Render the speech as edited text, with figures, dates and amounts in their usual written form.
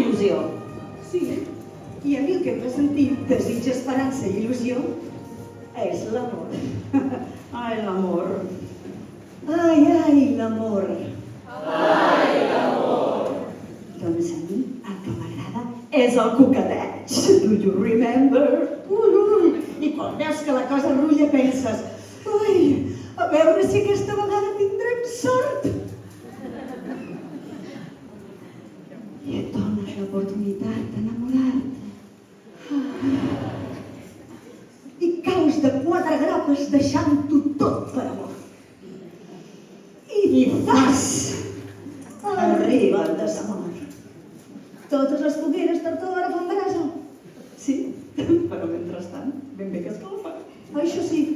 il·lusió. Sí, i a mi el que em fa sentir desig, esperança i il·lusió és l'amor. Ai, l'amor. Ai, ai, l'amor. Ai, l'amor. Doncs a mi el que m'agrada és el coqueteig. Do you remember? Ui, i quan veus que la cosa rulla penses, ui, a veure si aquesta vegada tindrem sort. I et dones l'oportunitat d'enamorar-te. I caus de 4 grapes deixant-ho tot per amor. I fas! Arriba el desamor. Totes les fogueres tard o d'hora fan brasa. Sí, però mentrestant, ben bé que escalfa. Això sí,